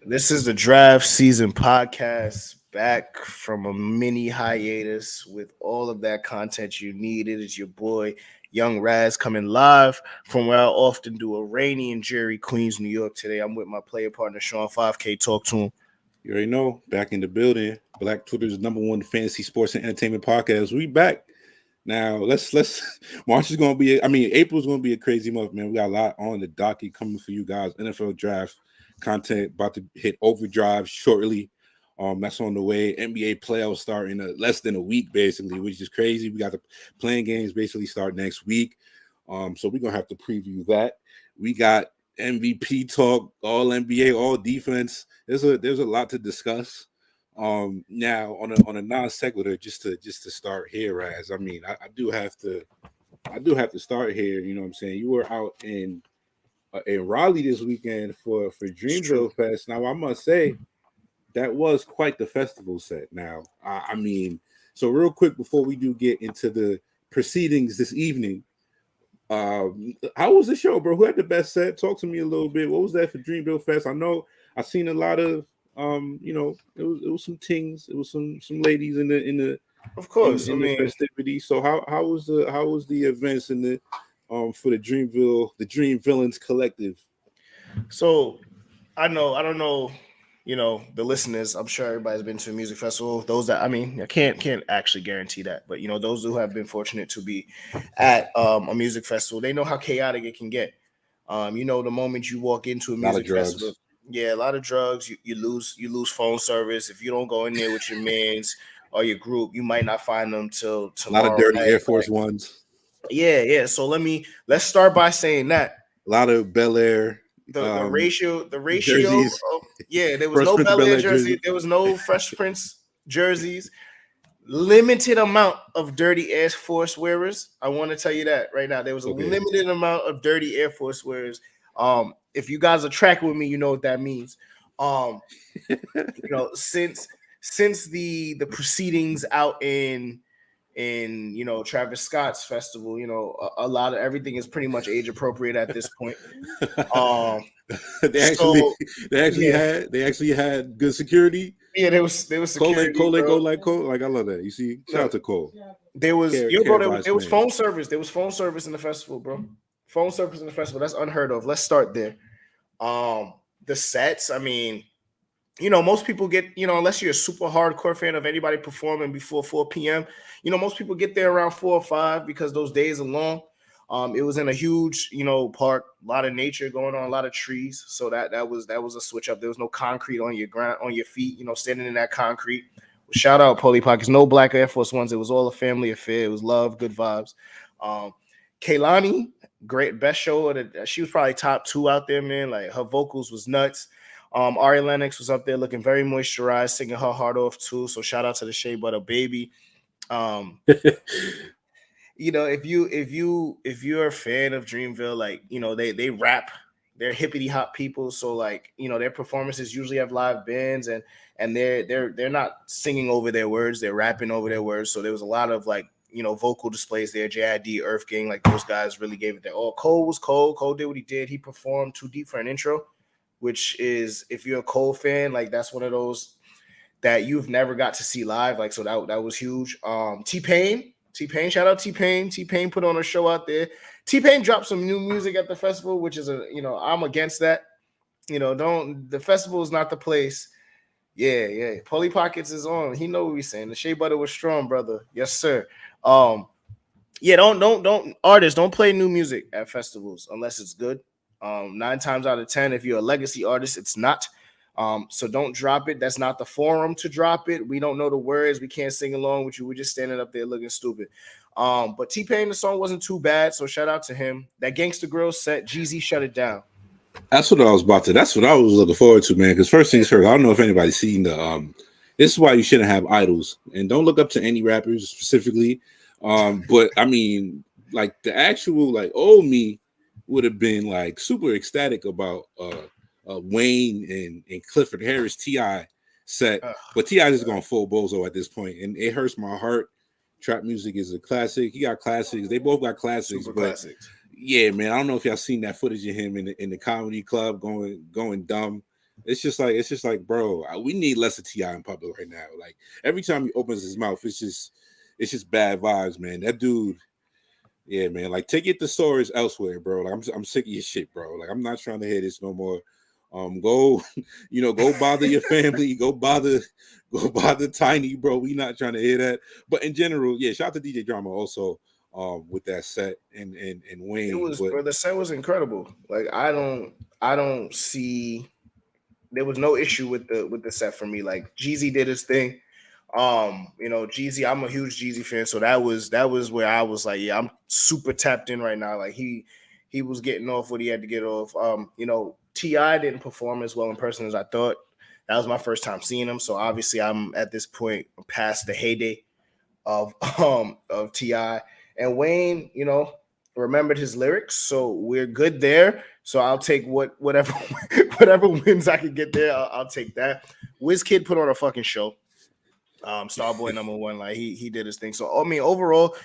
This is the draft season podcast back from a mini hiatus with all of that content you needed. It's your boy Young Raz coming live from where I often do a rainy and dreary Queens, New York. Today I'm with my player partner Sean 5K. Talk to him. You already know, back in the building. Black Twitter's #1 fantasy sports and entertainment podcast. We back. Now let's March is gonna be April's gonna be a crazy month, man. We got a lot on the docket coming for you guys. NFL draft content about to hit overdrive shortly. That's on the way. NBA playoffs start in less than a week, basically, which is crazy. We got the playing games basically start next week. So we're gonna have to preview that. We got MVP talk, all NBA, all defense. There's a lot to discuss. Now on a non sequitur, just to start here, Raz. I do have to start here. You know what I'm saying? You were out in Raleigh this weekend for Dreamville Fest. Now I must say that was quite the festival set. Now so real quick before we do get into the proceedings this evening. How was the show, bro? Who had the best set? Talk to me a little bit. What was that for Dreamville Fest? I know I've seen a lot of it was some things, it was some ladies in the Of course, in the festivity. So how was the events in the for the Dream Villains Collective? So I don't know, the listeners, I'm sure everybody's been to a music festival. Those that I can't actually guarantee that, but those who have been fortunate to be at a music festival, they know how chaotic it can get. The moment you walk into a music festival, yeah, a lot of drugs, you lose phone service. If you don't go in there with your mans or your group, you might not find them till tomorrow. A lot of dirty Air Force Ones. Yeah. So let's start by saying that. A lot of Bel Air. The ratio jerseys. There was no Bel Air jersey, there was no Fresh Prince jerseys, limited amount of dirty Air Force wearers. I want to tell you that right now. There was a limited amount of dirty Air Force wearers. If you guys are tracking with me, you know what that means. Since the proceedings out in Travis Scott's festival, a lot of everything is pretty much age appropriate at this point. They actually had good security. Yeah, there was security. Cole. Like I love that. You see, shout out to Cole. There was phone service. There was phone service in the festival, bro. Phone service in the festival. That's unheard of. Let's start there. The sets, most people get, unless you're a super hardcore fan of anybody performing before 4 p.m., most people get there around 4 or 5 because those days are long. It was in a huge, park, a lot of nature going on, a lot of trees. So that was a switch up. There was no concrete on your ground, on your feet, standing in that concrete. Shout out Polly Pockets. No black Air Force Ones. It was all a family affair. It was love, good vibes. Kaylani, great, best show. She was probably top 2 out there, man. Like her vocals was nuts. Ari Lennox was up there looking very moisturized, singing her heart off too. So shout out to the Shea Butter Baby. If you're a fan of Dreamville, like they rap, they're hippity hop people. So like their performances usually have live bands and they're not singing over their words, they're rapping over their words. So there was a lot of like vocal displays there. JID, Earth Gang, like those guys really gave it their all. Cole was Cole. Cole did what he did. He performed Too Deep for an intro, which is, if you're a Cole fan, like that's one of those that you've never got to see live. Like, so that was huge. T-Pain, shout out T-Pain. T-Pain put on a show out there. T-Pain dropped some new music at the festival, which is I'm against that. The festival is not the place. Yeah. Polly Pockets is on. He know what we're saying. The Shea Butter was strong, brother. Yes, sir. Don't artists don't play new music at festivals unless it's good. 9 times out of 10, if you're a legacy artist, it's not. So don't drop it. That's not the forum to drop it. We don't know the words. We can't sing along with you. We're just standing up there looking stupid. But T-Pain, the song wasn't too bad, so shout out to him. That Gangsta Grill set, Jeezy shut it down. That's what I was looking forward to, man. Because first things first, I don't know if anybody's seen the this is why you shouldn't have idols. And don't look up to any rappers specifically. But like the actual like old me would have been like super ecstatic about Wayne and Clifford Harris T.I. set, but T.I. is going full bozo at this point, and it hurts my heart. Trap music is a classic. He got classics. They both got classics, super but classics. Yeah, man. I don't know if y'all seen that footage of him in the comedy club going dumb. it's just like, bro, we need less of Ti in public right now. Like every time he opens his mouth, it's just bad vibes, man. That dude, yeah, man. Like take your thesaurus elsewhere, bro. Like I'm sick of your shit, bro. Like I'm not trying to hear this no more. Go, go bother your family. Go bother Tiny, bro. We not trying to hear that. But in general, yeah. Shout out to DJ Drama also, with that set and It Wayne. was, But bro. The set was incredible. Like I don't see there was no issue with the set for me. Like Jeezy did his thing. Jeezy, I'm a huge Jeezy fan, so that was where I was like, yeah, I'm super tapped in right now. Like he was getting off what he had to get off. Ti didn't perform as well in person as I thought. That was my first time seeing him, so obviously I'm at this point past the heyday of Ti and Wayne. Remembered his lyrics, so we're good there. So I'll take whatever whatever wins I can get there. I'll take that. Kid put on a fucking show. Starboy number one, like he did his thing. So I mean, overall,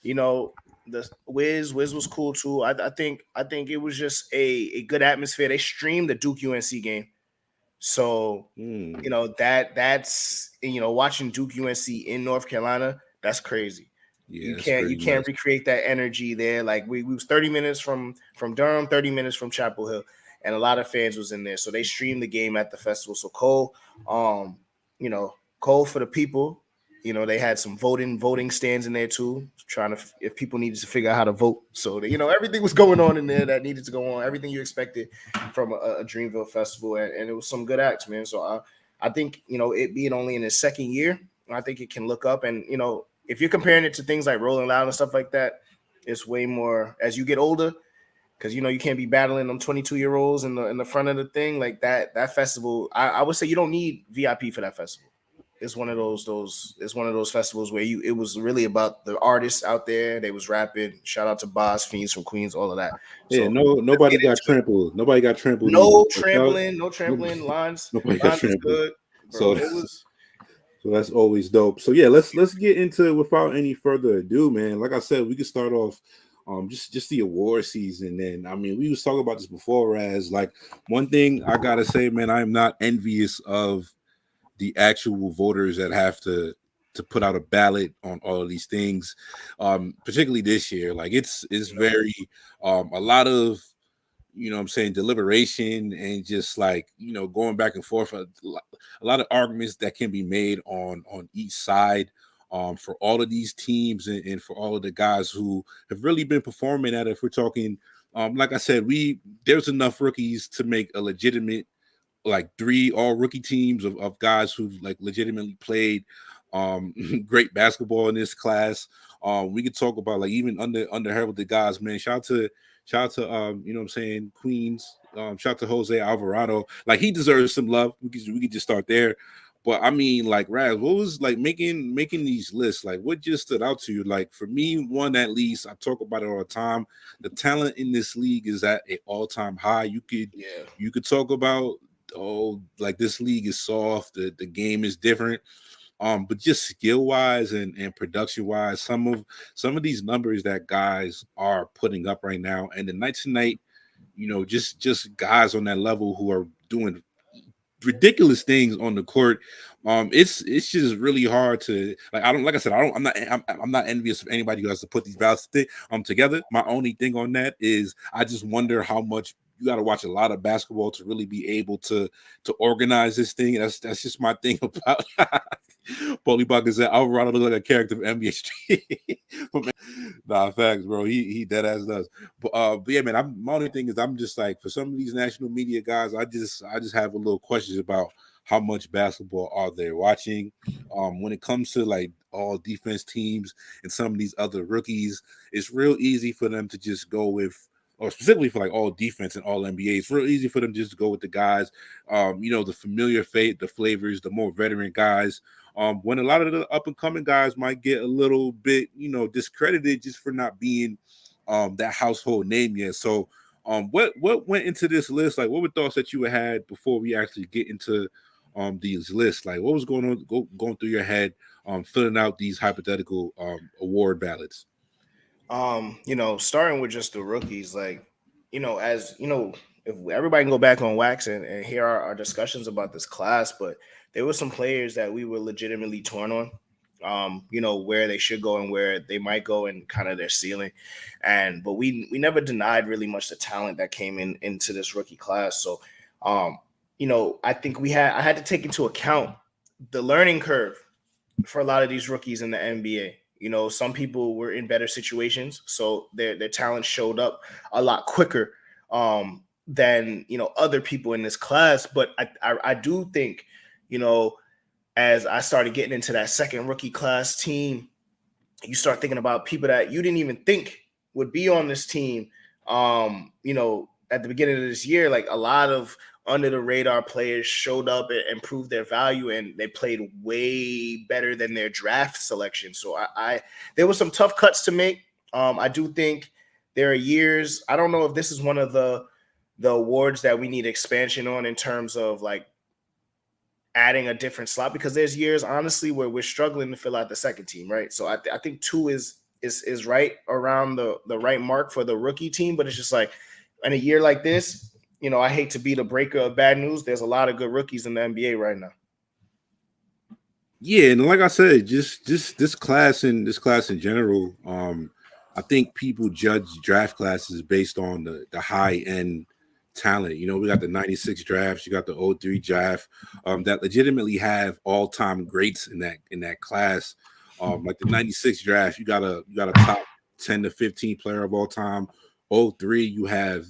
you know, the Wiz was cool too. I think it was just a good atmosphere. They streamed the Duke UNC game, so that's watching Duke UNC in North Carolina. That's crazy. yeah, You that's can't pretty you can't nuts. recreate that energy there. Like we was 30 minutes from Durham, 30 minutes from Chapel Hill, and a lot of fans was in there. So they streamed the game at the festival. So Cole, um, you know, Cole for the people. They had some voting stands in there too, trying to if people needed to figure out how to vote. So everything was going on in there that needed to go on. Everything you expected from a Dreamville festival, and it was some good acts, man. So I think it being only in its second year, I think it can look up, and if you're comparing it to things like Rolling Loud and stuff like that, it's way more as you get older, because you can't be battling them 22-year-olds in the front of the thing like that. That festival, I would say you don't need VIP for that festival. It's one of those it's one of those festivals where it was really about the artists out there. They was rapping. Shout out to Boss Fiends from Queens, all of that. Yeah, So no, let's nobody get got into it. trampled. Nobody got trampled either. No Like, shout- trampling, no trampling. Lines nobody got lines was trampled. good, So bro. It was. So that's always dope. So yeah, let's get into it without any further ado, man. Like I said, we could start off just the award season. And I mean, we was talking about this before, Raz. Like one thing I gotta say, man, I am not envious of the actual voters that have to put out a ballot on all of these things. Particularly this year. Like it's No. very a lot of what I'm saying, deliberation and just like going back and forth, a lot of arguments that can be made on each side, for all of these teams, and for all of the guys who have really been performing at it. If we're talking, like I said, we there's enough rookies to make a legitimate, like, three all rookie teams of guys who've like legitimately played great basketball in this class. We could talk about like even under heralded guys, man. Shout out to what I'm saying, Queens. Shout out to Jose Alvarado. Like he deserves some love. We could just start there. But I mean, like, Raz, what was like making these lists? Like, what just stood out to you? Like for me, one at least, I talk about it all the time. The talent in this league is at an all-time high. Yeah. You could talk about, oh, like this league is soft, the game is different. But just skill wise and production wise, some of these numbers that guys are putting up right now, and the night to night, just guys on that level who are doing ridiculous things on the court. It's just really hard to, like, I don't, like I said, I'm not envious of anybody who has to put these ballots together. My only thing on that is I just wonder how much you got to watch a lot of basketball to really be able to organize this thing. That's just my thing about Paulie Buckets. That Alvarado look like a character from NBA Street. But man, nah, facts, bro. He dead ass does. But yeah, man. My only thing is I'm just like, for some of these national media guys, I just have a little questions about how much basketball are they watching. When it comes to like all defense teams and some of these other rookies, it's real easy for them to just go with, or specifically for like all defense and all NBA, it's real easy for them just to go with the guys, the familiar the flavors, the more veteran guys. When a lot of the up and coming guys might get a little bit, discredited just for not being that household name yet. So, what went into this list? Like, what were thoughts that you had before we actually get into these lists? Like, what was going through your head filling out these hypothetical award ballots? Starting with just the rookies, like, as if everybody can go back on wax and hear our discussions about this class, but there were some players that we were legitimately torn on. Where they should go and where they might go and kind of their ceiling. But we never denied really much the talent that came into this rookie class. So I think I had to take into account the learning curve for a lot of these rookies in the NBA. Some people were in better situations, so their talent showed up a lot quicker than other people in this class. But I do think, as I started getting into that second rookie class team, you start thinking about people that you didn't even think would be on this team. At the beginning of this year, like a lot of under the radar players showed up and proved their value, and they played way better than their draft selection. So there were some tough cuts to make. I do think there are years. I don't know if this is one of the awards that we need expansion on in terms of like adding a different slot, because there's years honestly where we're struggling to fill out the second team, right? So I think 2 is right around the right mark for the rookie team, but it's just like in a year like this, I hate to be the breaker of bad news. There's a lot of good rookies in the NBA right now. Yeah, and like I said, just this class in general, I think people judge draft classes based on the high end talent. We got the 96 drafts, you got the 03 draft, that legitimately have all time greats in that class. Like the 96 draft, you got a top 10 to 15 player of all time. 03, you have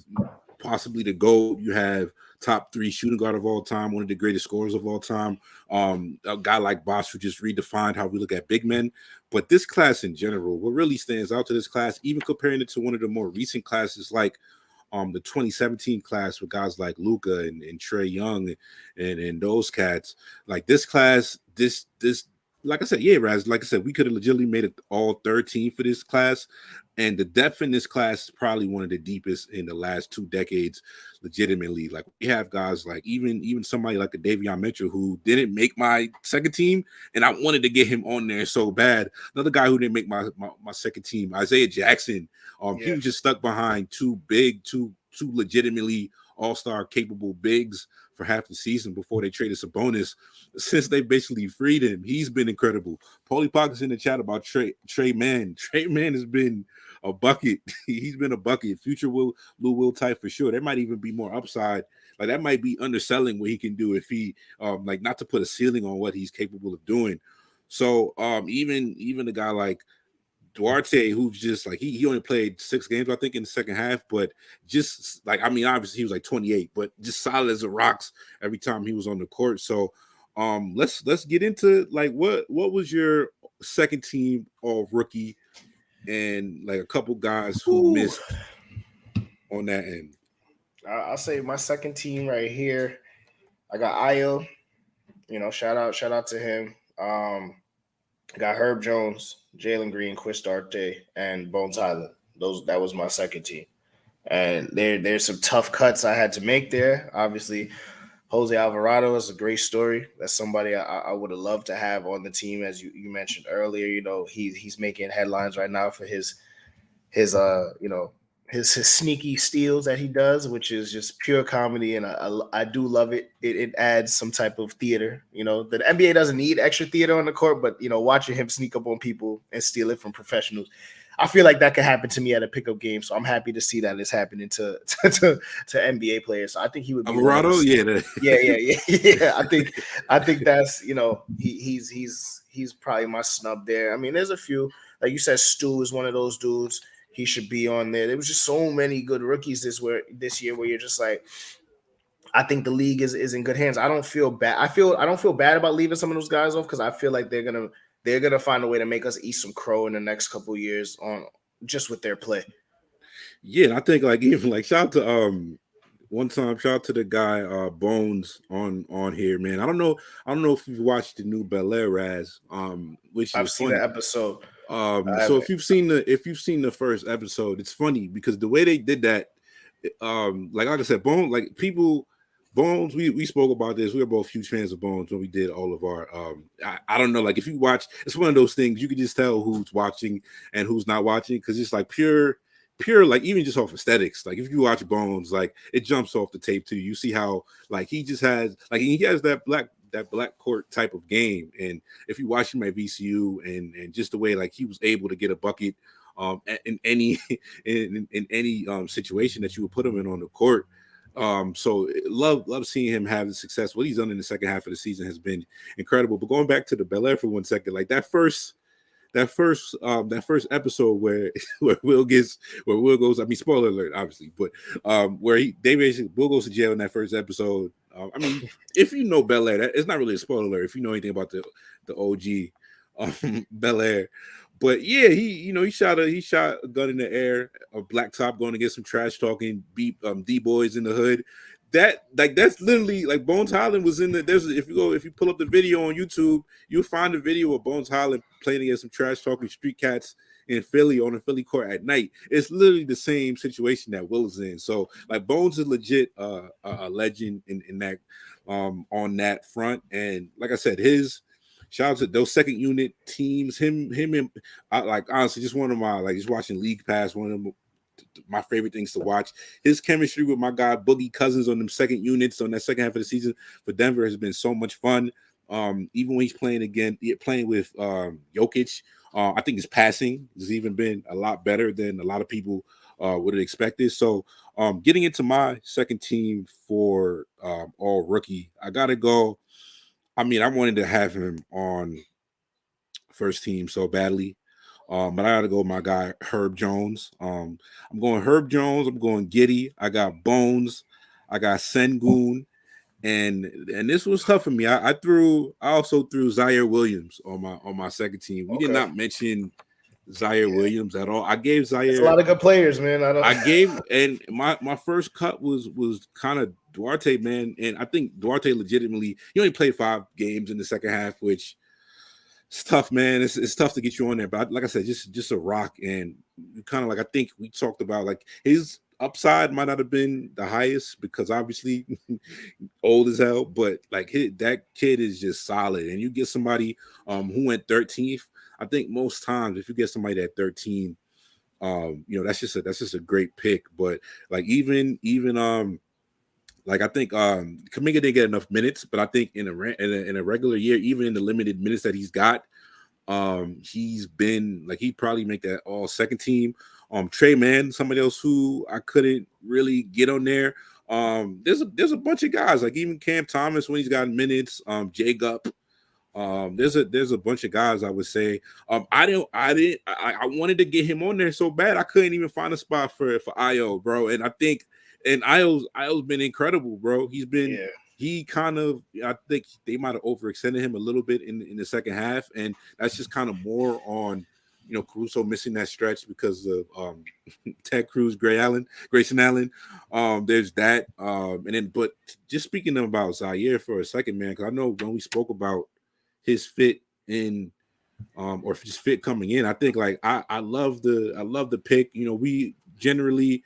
possibly the GOAT. You have top 3 shooting guard of all time, one of the greatest scorers of all time. A guy like Bosch who just redefined how we look at big men. But this class in general, what really stands out to this class, even comparing it to one of the more recent classes like the 2017 class with guys like Luka and Trae Young and those cats, like this class, this like I said, yeah, Raz, like I said, we could have legitimately made it all 13 for this class. And the depth in this class is probably one of the deepest in the last 2 decades, legitimately. Like we have guys like even somebody like a Davion Mitchell who didn't make my second team, and I wanted to get him on there so bad. Another guy who didn't make my second team, Isaiah Jackson. He was just stuck behind two legitimately all-star capable bigs for half the season before they traded Sabonis. Since they basically freed him, he's been incredible. Paulie Pockets in the chat about Trey Mann. Trey Mann has been a bucket. He's been a bucket. Future Lou Will type for sure. There might even be more upside. Like that might be underselling what he can do if he like not to put a ceiling on what he's capable of doing. So even a guy like Duarte, who's just like he only played 6 games, I think, in the second half, but just like obviously he was like 28, but just solid as the rocks every time he was on the court. So let's get into like what was your second team all rookie and like a couple guys who missed on that end. I'll say my second team right here. I got Ayo. Shout out to him. I got Herb Jones, Jalen Green, Chris Duarte, and Bones Highland. That was my second team. And there's some tough cuts I had to make there. Obviously, Jose Alvarado is a great story. That's somebody I would have loved to have on the team, as you mentioned earlier. He's making headlines right now for his his sneaky steals that he does, which is just pure comedy, and I do love it. It adds some type of theater. The NBA doesn't need extra theater on the court, but watching him sneak up on people and steal it from professionals, I feel like that could happen to me at a pickup game. So I'm happy to see that it's happening to NBA players. So I think he would be Alvarado, yeah. I think that's he's probably my snub there. I mean, there's a few, like you said, Stu is one of those dudes. He should be on there. There was just so many good rookies this year where you're just like, I think the league is in good hands. I don't feel bad. I don't feel bad about leaving some of those guys off because I feel like they're gonna find a way to make us eat some crow in the next couple of years on just with their play. Yeah, and I think like even like shout out to one time, shout out to the guy Bones on here, man. I don't know if you've watched the new Bel Air Raz, which I've is seen funny. the episode. So if you've seen the first episode, it's funny because the way they did that, like I said, Bones, we spoke about this. We were both huge fans of Bones when we did all of our I don't know, like if you watch, it's one of those things you can just tell who's watching and who's not watching because it's like pure pure, like even just off aesthetics. Like if you watch Bones, like it jumps off the tape too. You see how like he just has like he has that black court type of game. And if you watch him at VCU and just the way like he was able to get a bucket in any in any situation that you would put him in on the court. So love seeing him have the success. What he's done in the second half of the season has been incredible. But going back to the Bel Air for 1 second, like that first episode where Will goes, I mean, spoiler alert, obviously, but where they basically Will goes to jail in that first episode. I mean, if you know Bel Air, it's not really a spoiler alert if you know anything about the OG Bel Air. But yeah, he shot a gun in the air, a black top going to get some trash talking D boys in the hood. That's literally like Bones Highland was in the. If you pull up the video on YouTube, you'll find a video of Bones Highland playing against some trash talking street cats in Philly on a Philly court at night. It's literally the same situation that Will is in. So like Bones is legit a legend in that on that front. And like I said, his shout out to those second unit teams. Him and I like honestly just one of my like just watching League Pass, one of them my favorite things to watch. His chemistry with my guy Boogie Cousins on them second units on that second half of the season for Denver has been so much fun. Even when he's playing with Jokic, I think his passing has even been a lot better than a lot of people would have expected. So getting into my second team for all rookie, I gotta go. I mean, I wanted to have him on first team so badly. But I gotta go with my guy Herb Jones. I'm going Herb Jones. I'm going Giddy. I got Bones. I got Sengun, and this was tough for me. I also threw Zaire Williams on my second team. We did Okay. not mention Zaire Williams at all. I gave Zaire. There's a lot of good players, man. And my first cut was kind of Duarte, man, and I think Duarte legitimately he only played 5 games in the second half, which. It's tough, man. It's tough to get you on there, but like I said, just a rock, and kind of like I think we talked about like his upside might not have been the highest because obviously old as hell, but like that kid is just solid, and you get somebody who went 13th. I think most times if you get somebody at 13, that's just a great pick. But like even like I think Kaminga didn't get enough minutes, but I think in a regular year, even in the limited minutes that he's got, he's been like he'd probably make that all second team. Trey Mann, somebody else who I couldn't really get on there. There's a bunch of guys like even Cam Thomas when he's got minutes. Jay Gup. There's a bunch of guys I would say. I wanted to get him on there so bad I couldn't even find a spot for Io, bro. And I think. And Io's been incredible, bro. He kind of I think they might have overextended him a little bit in the second half, and that's just kind of more on Caruso missing that stretch because of Ted Cruz, Grayson Allen. There's that, and then but just speaking about Zaire for a second, man, because I know when we spoke about his fit in. Or just fit coming in. I think like I love the pick. We generally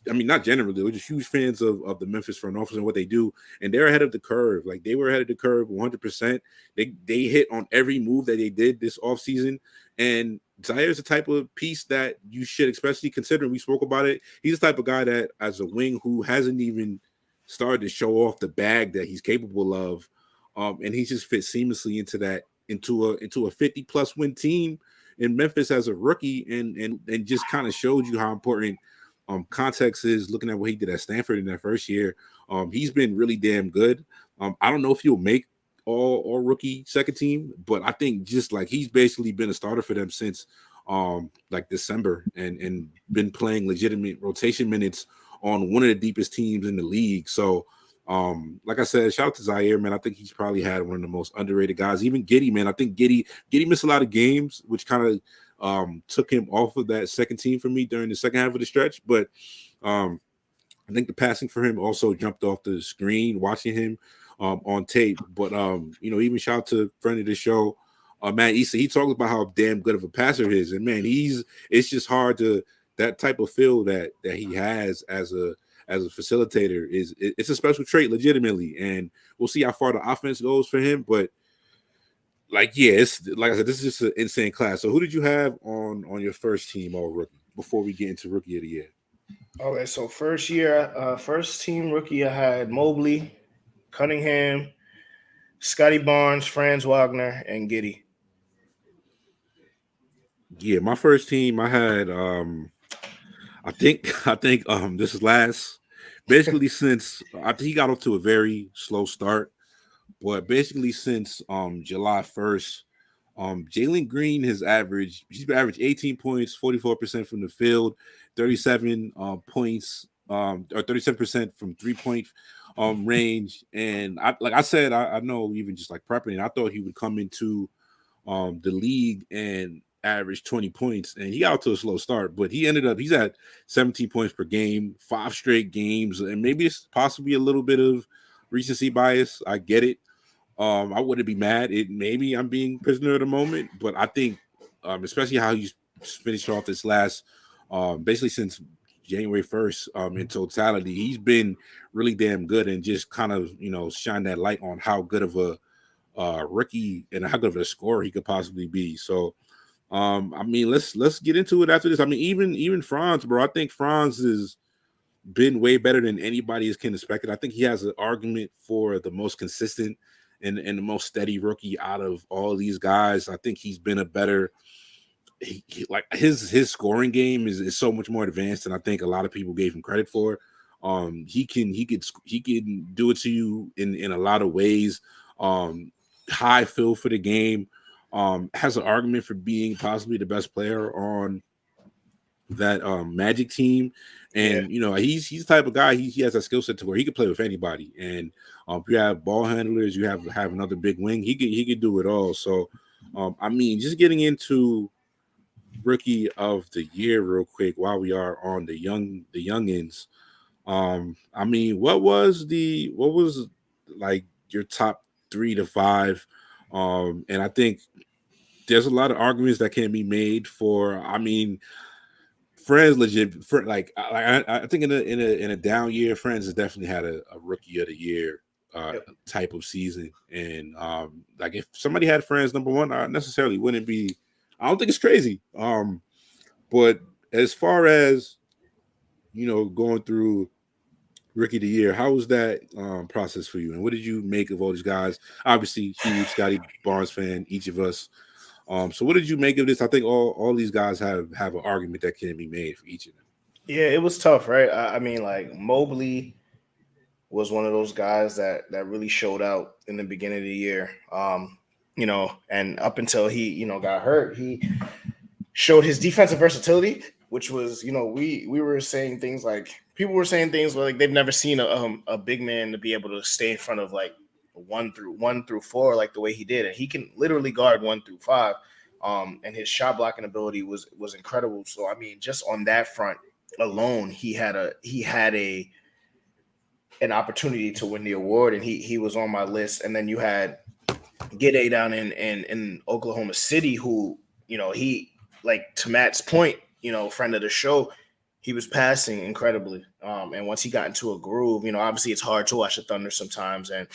not generally, we're just huge fans of the Memphis front office and what they do, and they're ahead of the curve. Like they were ahead of the curve 100%. They hit on every move that they did this offseason, and Zaire is the type of piece that you should, especially considering we spoke about it. He's the type of guy that as a wing who hasn't even started to show off the bag that he's capable of, and he just fits seamlessly into a 50+ win team in Memphis as a rookie, and just kind of showed you how important context is. Looking at what he did at Stanford in that first year, he's been really damn good. I don't know if he'll make all rookie second team, but I think just like he's basically been a starter for them since like December, and been playing legitimate rotation minutes on one of the deepest teams in the league. So like I said, shout out to Zaire, man. I think he's probably had one of the most underrated guys. Even Giddy, man. I think Giddy missed a lot of games, which kind of took him off of that second team for me during the second half of the stretch. But I think the passing for him also jumped off the screen watching him on tape. But even shout out to friend of the show, Matt Issa. He talked about how damn good of a passer he is, and man, it's just hard to that type of feel that he has as a facilitator it's a special trait legitimately, and we'll see how far the offense goes for him. But like, yeah, it's like I said, this is just an insane class. So who did you have on your first team all rookie before we get into rookie of the year? Okay, so first team rookie, I had Mobley, Cunningham, Scotty Barnes, Franz Wagner, and Giddy. Yeah, my first team, I had I think this is last basically since I think he got off to a very slow start, but basically since July 1st, Jalen Green has averaged 18 points, 44% from the field, 37 points, or 37% from 3 point range. And like I said, I know even just like prepping, I thought he would come into the league and averaged 20 points, and he got out to a slow start, but he's at 17 points per game, 5 straight games, and maybe it's possibly a little bit of recency bias. I get it. I wouldn't be mad. It maybe I'm being prisoner of the moment, but I think, especially how he's finished off this last, basically since January 1st, in totality, he's been really damn good and just kind of shine that light on how good of a rookie and how good of a scorer he could possibly be. So, I mean, let's get into it after this. I mean, even Franz, bro, I think Franz has been way better than anybody can expect. I think he has an argument for the most consistent and the most steady rookie out of all these guys. I think he's been a better. Like his scoring game is so much more advanced than I think a lot of people gave him credit for. He can do it to you in a lot of ways. High feel for the game. Has an argument for being possibly the best player on that Magic team, Yeah, and he's the type of guy, he has a skill set to where he can play with anybody. And if you have ball handlers, you have another big wing, he could do it all. So I mean, just getting into rookie of the year real quick while we are on the youngins. I mean, what was like your top 3 to 5? And I think there's a lot of arguments that can be made for. I mean, Friends legit for I think in a down year, Friends has definitely had a rookie of the year uh yep. type of season. And like if somebody had Friends number one, I necessarily wouldn't be. I don't think it's crazy. But as far as going through rookie of the year, how was that process for you? And what did you make of all these guys? Obviously, huge Scotty Barnes fan, each of us. So what did you make of this? I think all these guys have an argument that can be made for each of them. Yeah, it was tough, right? I mean, like Mobley was one of those guys that really showed out in the beginning of the year. And up until he, got hurt, he showed his defensive versatility, which was, we were saying things like people were saying things like they've never seen a big man to be able to stay in front of like one through four like the way he did, and he can literally guard 1 through 5. And his shot blocking ability was incredible. So I mean, just on that front alone, he had a an opportunity to win the award, and he was on my list. And then you had Gidey down in Oklahoma City, who he, like, to Matt's point, friend of the show, he was passing incredibly. And once he got into a groove, obviously it's hard to watch the Thunder sometimes, and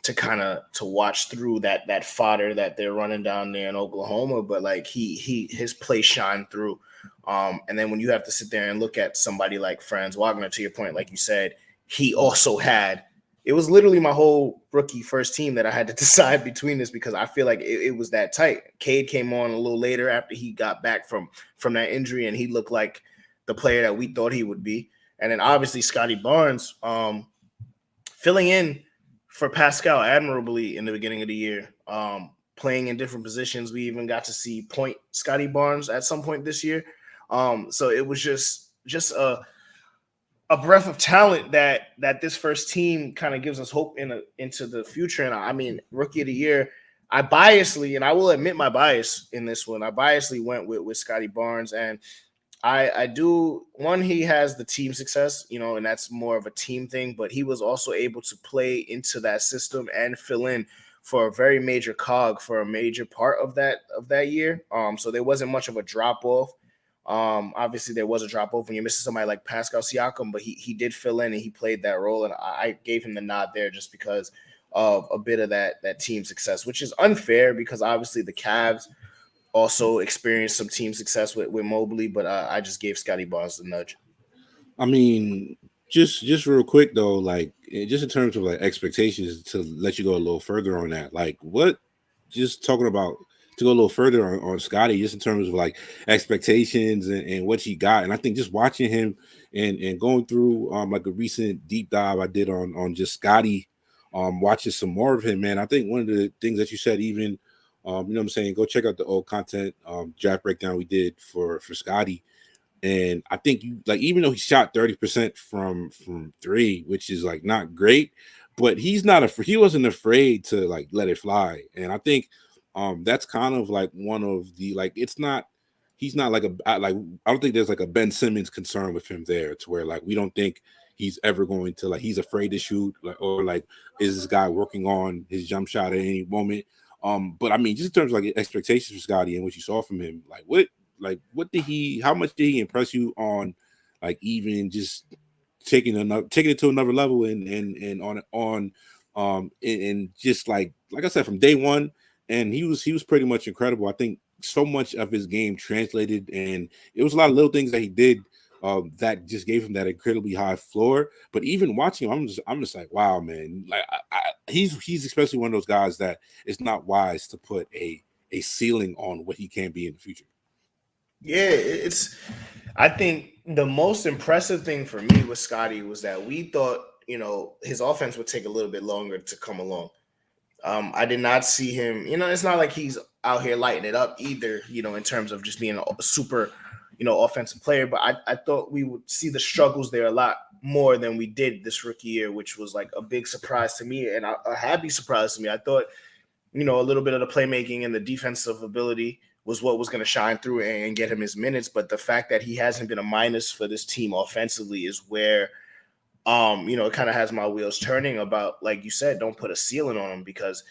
to kind of to watch through that fodder that they're running down there in Oklahoma. But like his play shined through. And then when you have to sit there and look at somebody like Franz Wagner, to your point, like you said, he also had. It was literally my whole rookie first team that I had to decide between this, because I feel like it was that tight. Cade came on a little later after he got back from that injury, and he looked like the player that we thought he would be. And then obviously Scotty Barnes, filling in for Pascal admirably in the beginning of the year, playing in different positions. We even got to see point Scotty Barnes at some point this year. So it was just a breath of talent that this first team kind of gives us hope into the future. And I mean, rookie of the year, I biasly, and I will admit my bias in this one, I biasly went with Scotty Barnes. And I do, one, he has the team success, and that's more of a team thing, but he was also able to play into that system and fill in for a very major cog for a major part of that year. So there wasn't much of a drop off. Obviously there was a drop off when you're missing somebody like Pascal Siakam, but he did fill in and he played that role, and I gave him the nod there just because of a bit of that team success, which is unfair because obviously the Cavs also experienced some team success with Mobley, but I just gave Scotty Barnes the nudge. I mean, just real quick though, like just in terms of like expectations, to let you go a little further on that, like what, just talking about, to go a little further on Scotty, just in terms of like expectations and what he got. And I think just watching him and going through like a recent deep dive I did on just Scotty, watching some more of him, man. I think one of the things that you said, even you know what I'm saying, go check out the old content draft breakdown we did for Scotty. And I think you like, even though he shot 30% from three, which is like not great, but he wasn't afraid to like let it fly. And I think that's kind of like one of the, like, it's not, he's not like like, I don't think there's like a Ben Simmons concern with him there, to where like we don't think he's ever going to, like, he's afraid to shoot, like, or like, is this guy working on his jump shot at any moment. But I mean, just in terms of like expectations for Scotty and what you saw from him, what did he, how much did he impress you on, like, even just taking it to another level, and and just like I said, from day one. And he was pretty much incredible. I think so much of his game translated, and it was a lot of little things that he did that just gave him that incredibly high floor. But even watching him, I'm just like, wow, man. Like he's especially one of those guys that it's not wise to put a ceiling on what he can be in the future. Yeah, it's. I think the most impressive thing for me with Scotty was that we thought, his offense would take a little bit longer to come along. I did not see him. It's not like he's out here lighting it up either. In terms of just being a super, offensive player. But I thought we would see the struggles there a lot more than we did this rookie year, which was like a big surprise to me and a happy surprise to me. I thought, a little bit of the playmaking and the defensive ability was what was going to shine through and get him his minutes. But the fact that he hasn't been a minus for this team offensively is where, it kind of has my wheels turning about, like you said, don't put a ceiling on him because,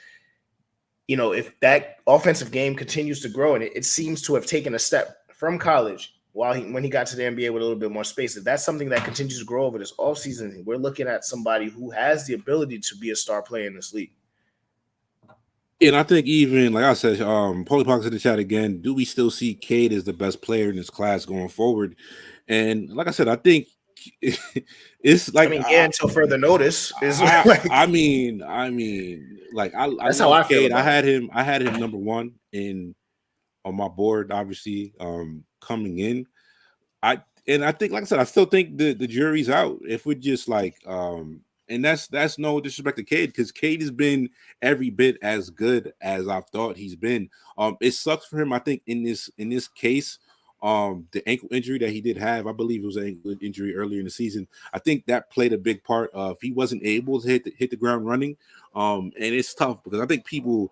if that offensive game continues to grow, and it seems to have taken a step from college when he got to the NBA with a little bit more space, if that's something that continues to grow over this offseason, we're looking at somebody who has the ability to be a star player in this league. And I think, even like I said, Polypox in the chat again, do we still see Cade as the best player in this class going forward? And like I said, I think it's I like mean, yeah, until further notice is like I that's how love I feel Cade. about it. I had him number one in on my board, obviously, coming in. I think, like I said, I still think the jury's out. If we're just like and that's no disrespect to Cade, because Cade has been every bit as good as I've thought he's been. It sucks for him, I think, in this case. The ankle injury that he did have, I believe it was an ankle injury earlier in the season. I think that played a big part of he wasn't able to hit the ground running. And it's tough because I think people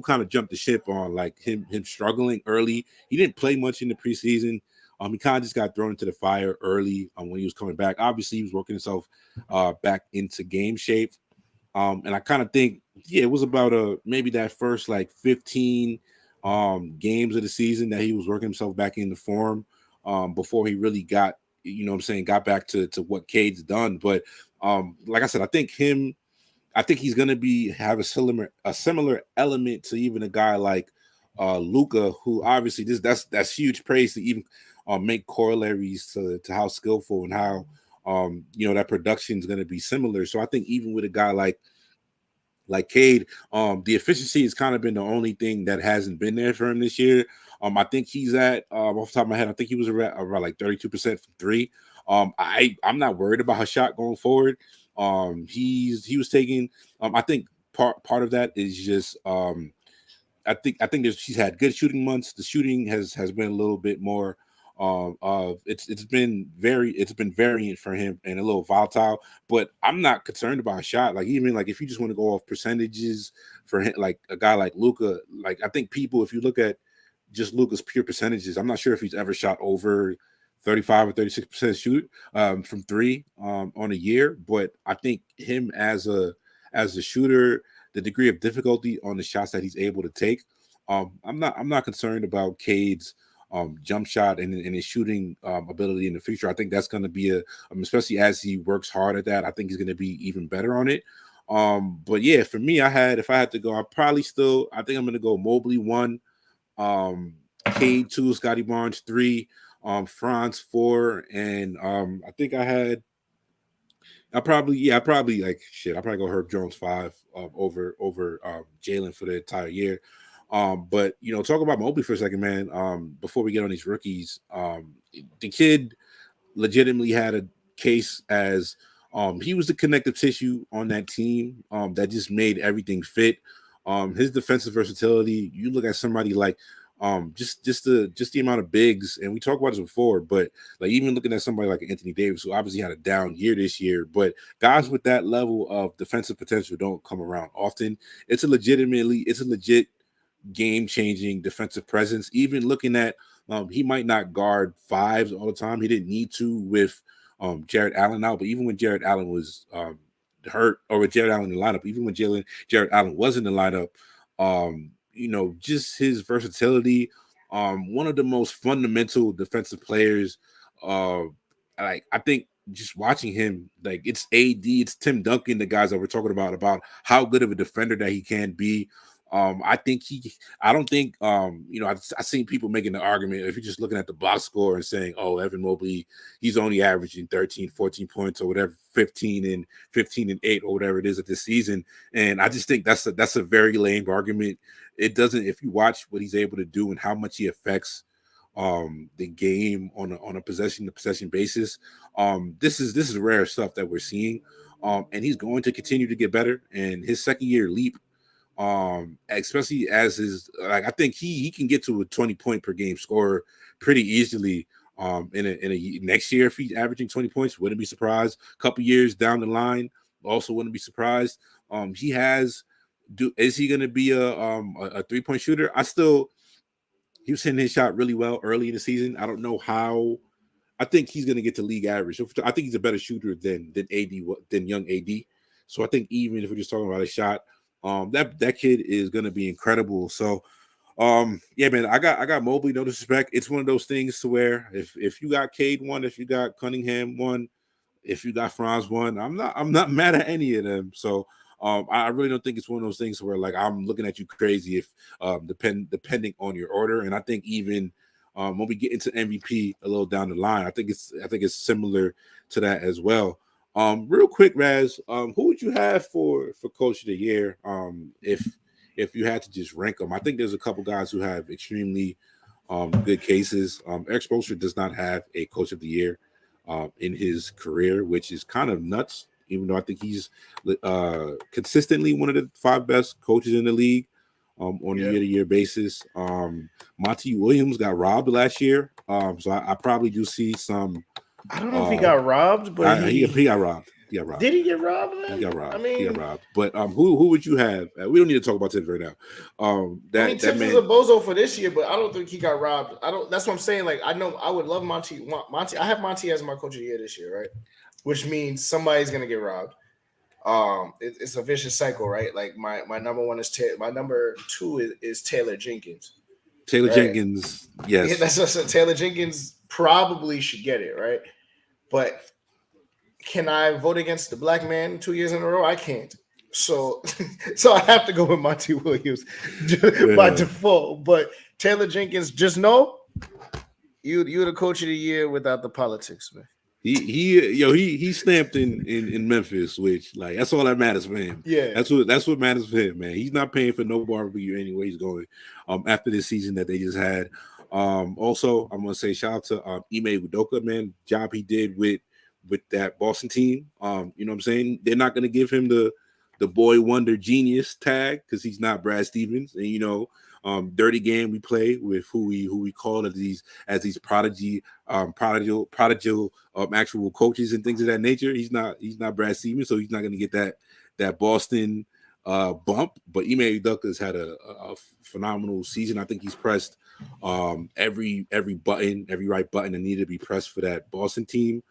kind of jumped the ship on like him struggling early. He didn't play much in the preseason. He kind of just got thrown into the fire early when he was coming back. Obviously, he was working himself back into game shape. And I kind of think, yeah, it was about maybe that first like 15 games of the season that he was working himself back into form before he really got, what I'm saying, got back to what Cade's done. But like I said, I think he's gonna have a similar element to even a guy like Luca, who obviously that's huge praise to even make corollaries to how skillful and how that production is going to be similar. So I think even with a guy like Cade, the efficiency has kind of been the only thing that hasn't been there for him this year. I think he's at off the top of my head, I think he was around like 32% from three. I'm not worried about his shot going forward. He was taking. I think part of that is just. I think she's had good shooting months. The shooting has been a little bit more. It's been variant for him and a little volatile. But I'm not concerned about a shot. Like, even like if you just want to go off percentages for him, like a guy like Luca, like I think people, if you look at just Luca's pure percentages, I'm not sure if he's ever shot over 35 or 36% shoot from three on a year. But I think him as a shooter, the degree of difficulty on the shots that he's able to take, I'm not concerned about Cade's jump shot and his shooting ability in the future. I think that's going to be especially as he works hard at that, I think he's going to be even better on it. But yeah, for me, if I had to go, I think I'm going to go Mobley one. Cade 2, Scotty Barnes 3, Franz 4, and I think I probably like shit. I probably go Herb Jones 5 over Jalen for the entire year. But talk about Mobley for a second, man. Before we get on these rookies, the kid legitimately had a case as he was the connective tissue on that team that just made everything fit. His defensive versatility. You look at somebody like just the amount of bigs, and we talked about this before, but like even looking at somebody like Anthony Davis, who obviously had a down year this year, but guys with that level of defensive potential don't come around often. It's a legit game changing defensive presence. Even looking at he might not guard fives all the time. He didn't need to with Jared Allen out, but even when Jared Allen was hurt or with Jared Allen in the lineup, even when Jared Allen was in the lineup, just his versatility. One of the most fundamental defensive players. Like I think just watching him, like it's AD, it's Tim Duncan, the guys that we're talking about how good of a defender that he can be. I don't think, I've seen people making the argument if you're just looking at the box score and saying, oh, Evan Mobley, he's only averaging 13, 14 points or whatever, 15 and 8 or whatever it is at this season. And I just think that's a very lame argument. It doesn't, if you watch what he's able to do and how much he affects the game on a possession to possession basis. This is rare stuff that we're seeing. And he's going to continue to get better. And his second year leap, especially as his like I think he can get to a 20 point per game scorer pretty easily. In a next year, if he's averaging 20 points, wouldn't be surprised. A couple years down the line, also wouldn't be surprised. Is he going to be a 3-point shooter? He was hitting his shot really well early in the season. I don't know how. I think he's going to get to league average. So I think he's a better shooter than young AD. So I think even if we're just talking about a shot, that kid is going to be incredible. So yeah, man, I got Mobley, no disrespect. It's one of those things to where if you got Cade one, if you got Cunningham one, if you got Franz one, I'm not mad at any of them. So I really don't think it's one of those things where like I'm looking at you crazy if depending on your order. And I think even when we get into MVP a little down the line, I think it's similar to that as well. Real quick, Raz, who would you have for Coach of the Year? If you had to just rank them, I think there's a couple guys who have extremely good cases. Eric Spoelstra does not have a Coach of the Year in his career, which is kind of nuts. Even though I think he's consistently one of the 5 best coaches in the league on a year-to-year basis. Monty Williams got robbed last year, so I probably do see some. I don't know if he got robbed, but he got robbed. He got robbed. Did he get robbed? Man? He got robbed. I mean, he got robbed. But who would you have? We don't need to talk about Tibbs right now. Tibbs was a bozo for this year, but I don't think he got robbed. That's what I'm saying. Like I know I would love Monty. I have Monty as my coach of the year this year, right? Which means somebody's gonna get robbed. It's a vicious cycle, right? Like my number one is my number 2 is Taylor Jenkins. Taylor Jenkins, yes. Yeah, that's what Taylor Jenkins probably should get it, right? But can I vote against the black man 2 years in a row? I can't. So I have to go with Monty Williams by default. But Taylor Jenkins, just know you're the coach of the year without the politics, man. He stamped in Memphis, which like that's all that matters for him. Yeah, that's what matters for him, man. He's not paying for no barbecue anyway. He's going after this season that they just had. Also, I'm gonna say shout out to Ime Udoka, man. Job he did with that Boston team. You know what I'm saying? They're not gonna give him the boy wonder genius tag because he's not Brad Stevens, and dirty game we play with who we call as these prodigal actual coaches and things of that nature. He's not Brad Stevens, so he's not going to get that Boston bump. But Ime Udoka's had a phenomenal season. I think he's pressed every button, every right button that needed to be pressed for that Boston team.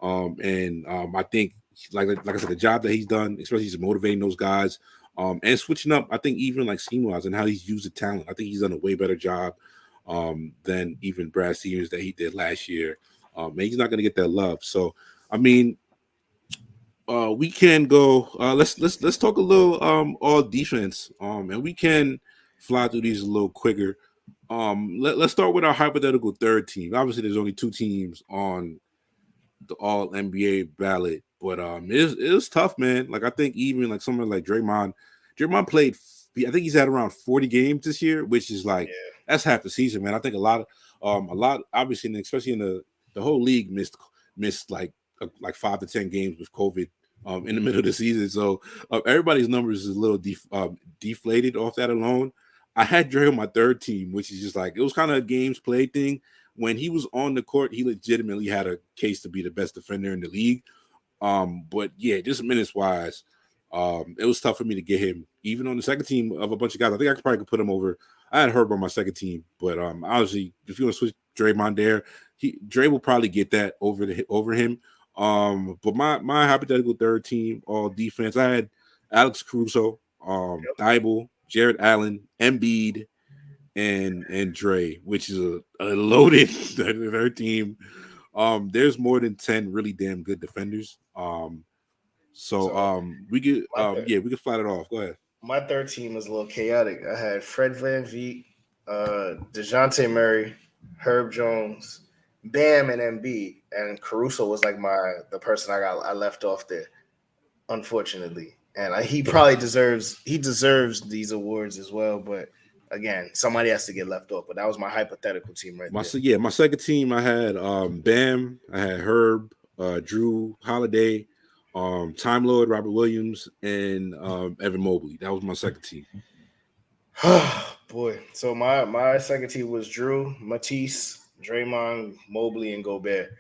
I think like I said, the job that he's done, especially he's motivating those guys. And switching up, I think even like scheme-wise and how he's used the talent, I think he's done a way better job than even Brad Stevens that he did last year. And he's not going to get that love. So, I mean, we can go. Let's talk a little all defense. And we can fly through these a little quicker. Let's start with our hypothetical third team. Obviously, there's only two teams on the All NBA ballot, but it was tough, man. Like I think even like someone like Draymond played. I think he's had around 40 games this year, which is like Yeah. that's half the season, man. I think a lot obviously, and especially in the whole league missed like 5 to 10 games with COVID in the middle of the season. So everybody's numbers is a little deflated off that alone. I had Dre on my third team, which is just like it was kind of a games played thing. When he was on the court, he legitimately had a case to be the best defender in the league. But yeah, just minutes wise, it was tough for me to get him, even on the second team of a bunch of guys. I think I could put him over. I had Herb on my second team, but obviously, if you want to switch Draymond there, Dre will probably get that over him. But my hypothetical third team all defense, I had Alex Caruso, Yep. Thibault, Jared Allen, Embiid, and Dre, which is a loaded third team. There's more than 10 really damn good defenders. So So we could my third, yeah, we could flat it off. Go ahead. my third team was a little chaotic. I had Fred VanVleet, Dejounte Murray, Herb Jones, Bam, and Embiid, and Caruso was like the person I left off there, unfortunately. And he deserves these awards as well. But again, somebody has to get left off. But that was my hypothetical team right there. My second team I had Bam, I had Herb, Drew Holiday, Time Lord, Robert Williams, and Evan Mobley. That was my second team. Boy, so my second team was Drew, Matisse, Draymond, Mobley, and Gobert. I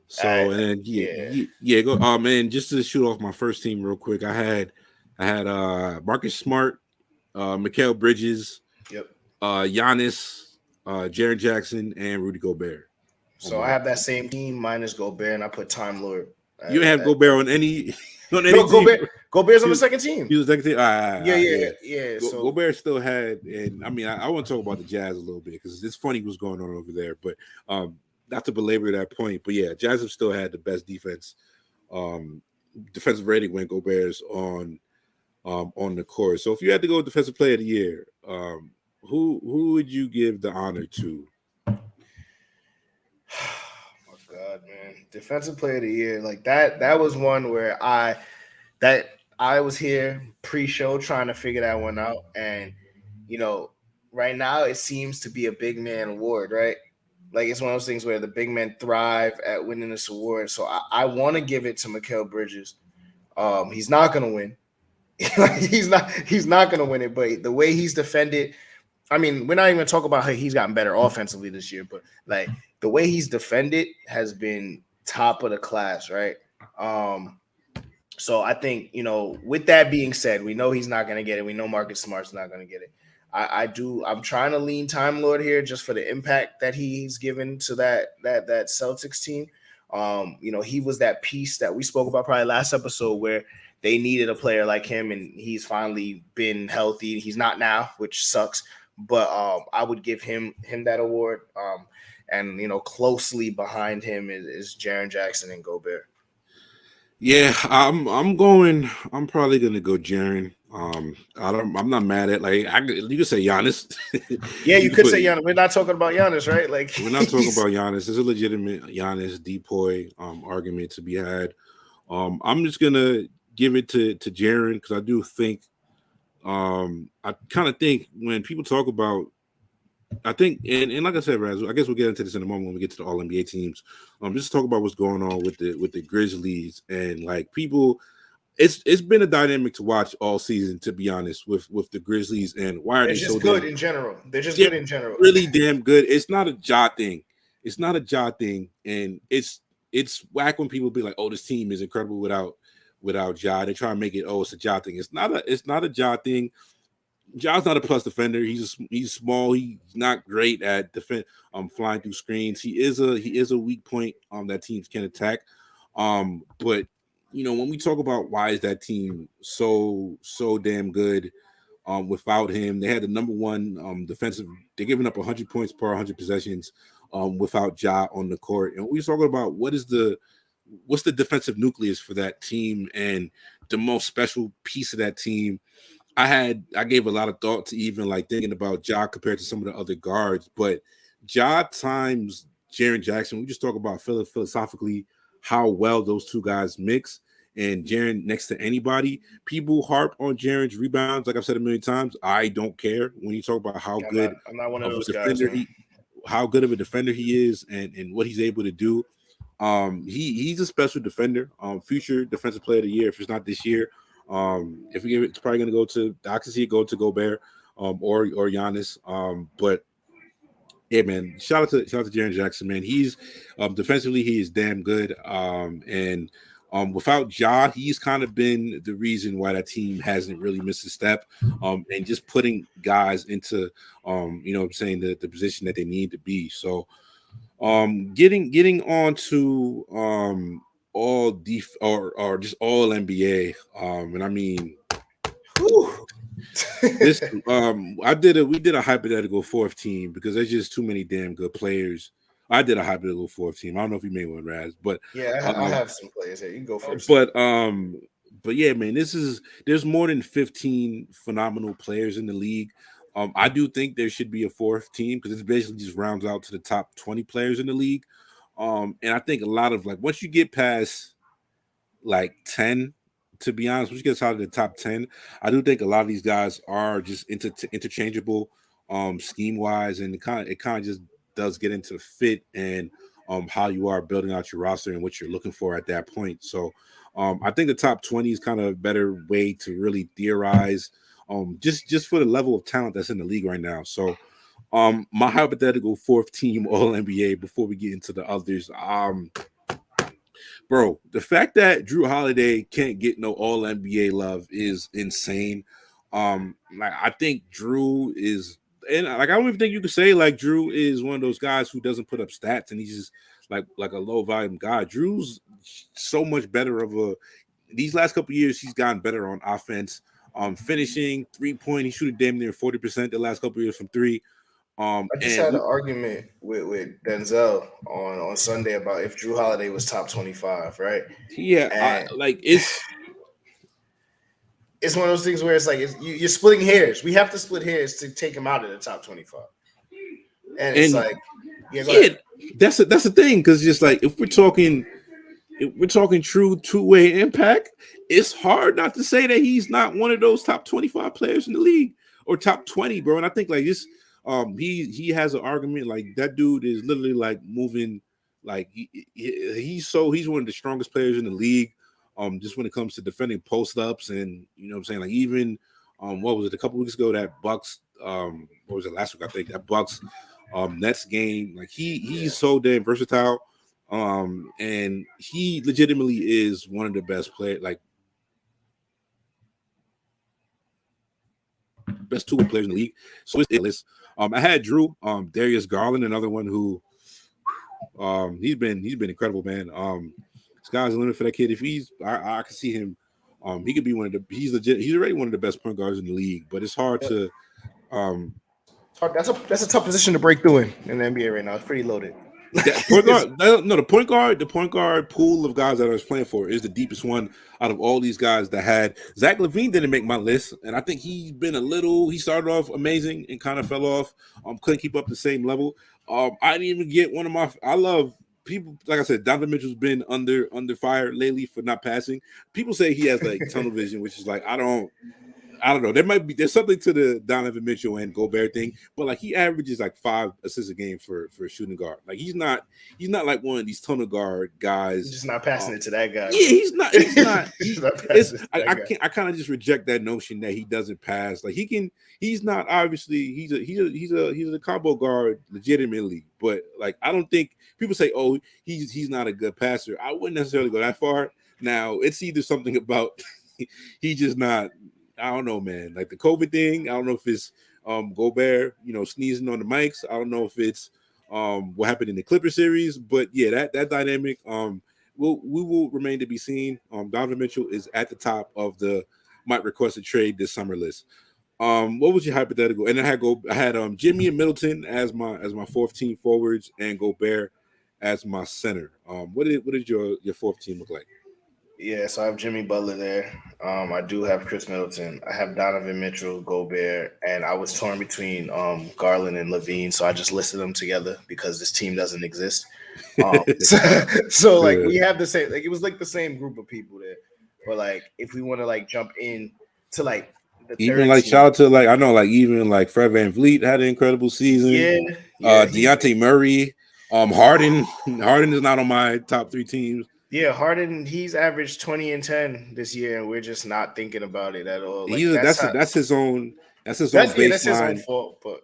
So and then Yeah. yeah, go and just to shoot off my first team real quick, I had Marcus Smart, Mikael Bridges, Yep. Giannis, Jaren Jackson, and Rudy Gobert on So I my have that same team minus Gobert, and I put Time Lord. you have Gobert on any on any No, team. Gobert's on He the was, second team. he was second team. Yeah, Yeah. yeah, yeah. So Gobert still had, and I mean, I want to talk about the Jazz a little bit because it's funny what's going on over there. But not to belabor that point, but yeah, Jazz have still had the best um, defensive rating when Gobert's on the court. So if you had to go defensive player of the year, who would you give the honor to? oh my God, man. Defensive player of the year. Like that was one where that I was here pre-show trying to figure that one out. And you know, right now it seems to be a big man award, right? Like it's one of those things where the big men thrive at winning this award. So I want to give it to Mikal Bridges. He's not gonna win. he's not gonna win it, but the way he's defended, I mean, we're not even talking about how he's gotten better offensively this year, but like the way he's defended has been top of the class, right? Um, so I think, with that being said, we know he's not gonna get it. We know Marcus Smart's not gonna get it. I'm trying to lean Time Lord here just for the impact that he's given to that Celtics team. He was that piece that we spoke about probably last episode where they needed a player like him, and he's finally been healthy. He's not now, which sucks. But I would give him that award. And closely behind him is Jaren Jackson and Gobert. Yeah, I'm probably gonna go Jaren. I'm not mad at you could say Giannis. Yeah, you you could could put say Giannis. We're not talking about Giannis, right? Like We're not talking about Giannis. There's a legitimate Giannis Depoy argument to be had. I'm just gonna give it to Jaren because I do think I kind of think when people talk about I think and like I said, Raz, I guess we'll get into this in a moment when we get to the All NBA teams. Just to talk about what's going on with the Grizzlies and like people. It's been a dynamic to watch all season, to be honest, with the Grizzlies and why are they're they so just good damn in general. They're just they're good in general. really damn good. It's not a jaw thing. It's not a jaw thing, and it's whack when people be like, "Oh, this team is incredible without Ja." They try and make it, "Oh, it's a Ja thing." It's not a Ja thing. Ja's not a plus defender. He's small. He's not great at defend flying through screens. He is a weak point that teams can attack. But when we talk about why is that team so damn good, without him, they had the number one defensive. They're giving up 100 points per 100 possessions without Ja on the court. And we're talking about what's the defensive nucleus for that team and the most special piece of that team. I gave a lot of thought to even like thinking about Ja compared to some of the other guards, but Ja times Jaren Jackson. We just talk about philosophically how well those two guys mix. And Jaren next to anybody, people harp on Jaren's rebounds. Like I've said a million times, I don't care when you talk about how good I'm not one of of a those guys, defender man. how good of a defender he is, and what he's able to do. He's a special defender. Future defensive player of the year. If it's not this year, if we give it, it's probably going to go to. I can see it go to Gobert, or Giannis. But yeah, man, shout out to Jaren Jackson, man. He's defensively he is damn good. And without Ja, he's kind of been the reason why that team hasn't really missed a step. And just putting guys into what I'm saying, the position that they need to be. So getting on to all or just all NBA. And I mean Whew. this we did a hypothetical fourth team because there's just too many damn good players. I did a hypothetical fourth team. I don't know if you made one, Raz, but Yeah, I um have some players here. You can go first. but yeah, man, there's more than 15 phenomenal players in the league. I do think there should be a fourth team because it basically just rounds out to the top 20 players in the league. And I think a lot of like once you get past like 10, to be honest, once you get out of the top 10, I do think a lot of these guys are just interchangeable scheme wise, and it kind of just does get into fit and how you are building out your roster and what you're looking for at that point. So I think the top 20 is kind of a better way to really theorize just for the level of talent that's in the league right now. So my hypothetical fourth team all NBA before we get into the others. Bro, the fact that Drew Holiday can't get no all NBA love is insane. Like I think Drew is, and like I don't even think you could say like Drew is one of those guys who doesn't put up stats and he's just like a low volume guy. Drew's so much better of a these last couple years, he's gotten better on offense. Finishing 3 point, he shooting damn near 40% the last couple years from three. I just And had an we, argument with Denzel on Sunday about if Drew Holiday was top 25, right? yeah, And like it's it's one of those things where it's like you're splitting hairs. We have to split hairs to take him out of the top 25. And it's and like, yeah, go yeah, ahead. that's the thing because just like if we're talking true two-way impact, it's hard not to say that he's not one of those top 25 players in the league or top 20, bro. And I think like this, he has an argument like that dude is literally like moving, like he's one of the strongest players in the league. Just when it comes to defending post ups and what I'm saying, like even what was it a couple weeks ago that Bucks what was it last week I think that Bucks Nets game, like Yeah. he's so damn versatile. And he legitimately is one of the best players, like best two players in the league. So it's list. I had Drew, Darius Garland, another one who he's been incredible, man. Sky's the limit for that kid. If I can see him, he could be one of the he's already one of the best point guards in the league, but it's hard Yep. to um That's a tough position to break through in the NBA right now. It's pretty loaded. that point guard, no, the point guard pool of guys that I was playing for is the deepest one out of all these guys that had. Zach LaVine didn't make my list, and I think he's been a little. He started off amazing and kind of fell off. Couldn't keep up the same level. I didn't even get one of my. I love people like I said. Donovan Mitchell's been under fire lately for not passing. People say he has like tunnel vision, which is like I don't know. There's something to the Donovan Mitchell and Gobert thing, but like he averages like 5 assists a game for a shooting guard. Like he's not like one of these tunnel guard You're guys. just not passing it to that guy, Yeah, bro. he's not Just he not it's passing it to I that guy. can't I kind of just reject that notion that he doesn't pass. Like he's not obviously he's a combo guard legitimately, but like I don't think people say, oh, he's not a good passer. I wouldn't necessarily go that far. Now it's either something about he just not. I don't know, man. Like the COVID thing. I don't know if it's Gobert, sneezing on the mics. I don't know if it's what happened in the Clipper series. But yeah, that dynamic we will remain to be seen. Donovan Mitchell is at the top of the might request a trade this summer list. What was your hypothetical? And I had Jimmy and Middleton as my fourth team forwards and Gobert as my center. What did your fourth team look like? Yeah, so I have Jimmy Butler there. I do have Chris Middleton. I have Donovan Mitchell, Gobert, and I was torn between Garland and Levine, so I just listed them together because this team doesn't exist. So, so like Yeah. we have the same, like it was like the same group of people there. But like if we want to like jump in to like the Even third like team, shout out to like I know like even like Fred Van Vliet had an incredible season. yeah, yeah, Deontay Murray, Harden. Harden is not on my top three teams. yeah, Harden, he's averaged 20 and 10 this year, and we're just not thinking about it at all. Like that's how That's his own that's his own baseline, fault, but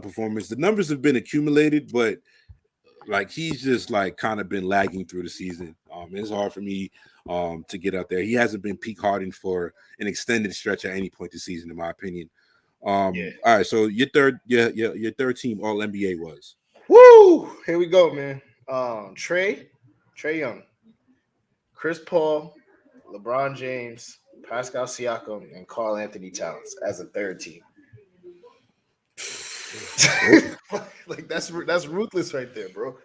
performance. The numbers have been accumulated, but like he's just like kind of been lagging through the season. It's hard for me to get out there. He hasn't been peak Harden for an extended stretch at any point this season, in my opinion. yeah. All right, so your third team All NBA was. Woo! Here we go, man. Trey Young, Chris Paul, LeBron James, Pascal Siakam, and Carl Anthony Towns as a third team. Like that's ruthless right there, bro.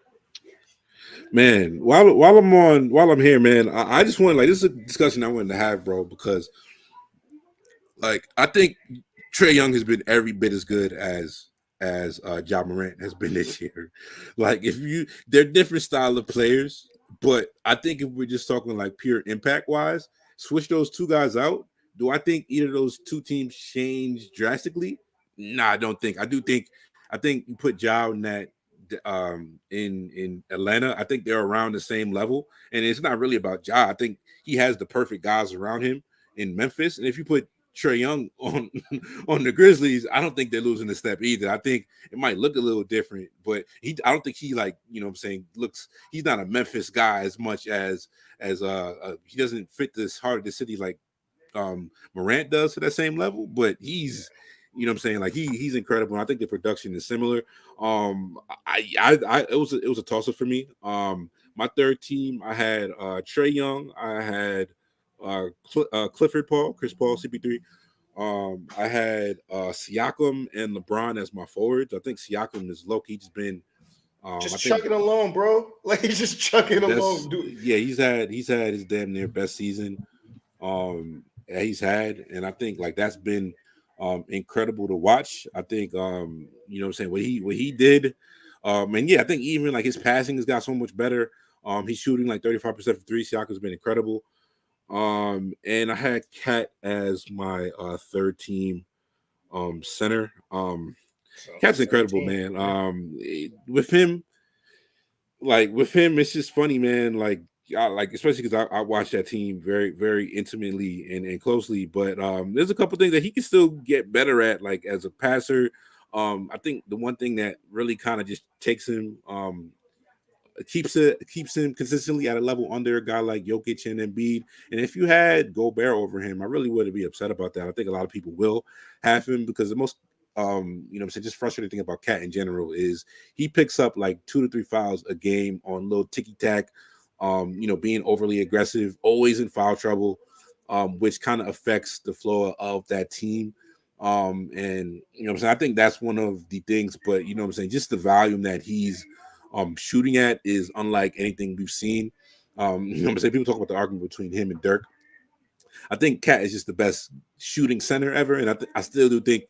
Man, while I'm here, man, I just want like this is a discussion I wanted to have, bro, because like I think Trey Young has been every bit as good as Ja Morant has been this year. Like if you they're different style of players, but I think if we're just talking like pure impact wise, switch those two guys out. Do I think either of those two teams change drastically? Nah, I don't think. I think you put Ja in that in Atlanta. I think they're around the same level, and it's not really about Ja. I think he has the perfect guys around him in Memphis, and if you put Trey Young on on the Grizzlies, I don't think they're losing a step either. I think it might look a little different, but I don't think he like, you know what I'm saying, looks he's not a Memphis guy as much as he doesn't fit this heart of the city like Morant does to that same level, but he's you know what I'm saying, like he's incredible. I think the production is similar. It was a toss up for me. My third team, I had Trey Young, I had Clifford Paul, Chris Paul, CP3. I had Siakam and LeBron as my forwards. I think Siakam is low key just been. I Just think chucking along, bro. Like he's just chucking along, that's dude. yeah. He's had his damn near best season that he's had, and I think like that's been incredible to watch. I think you know what I'm saying what he did, and yeah, I think even like his passing has got so much better. He's shooting like 35% for three. Siakam's been incredible. And I had Cat as my third team center. So Cat's same incredible, team. man. With him, it's just funny, man. Like especially because I watched that team very, very intimately and closely. But there's a couple things that he can still get better at, like as a passer. I think the one thing that really kind of just takes him keeps him consistently at a level under a guy like Jokic and Embiid. And if you had Gobert over him, I really wouldn't be upset about that. I think a lot of people will have him because the most you know what I'm saying, just frustrating thing about Cat in general is he picks up like 2 to 3 fouls a game on little ticky tack, being overly aggressive, always in foul trouble, which kind of affects the flow of that team. And you know what I'm saying, I think that's one of the things, but you know what I'm saying, just the volume that he's shooting at is unlike anything we've seen. You know what I'm saying? People talk about the argument between him and Dirk. I think Cat is just the best shooting center ever, and I still do think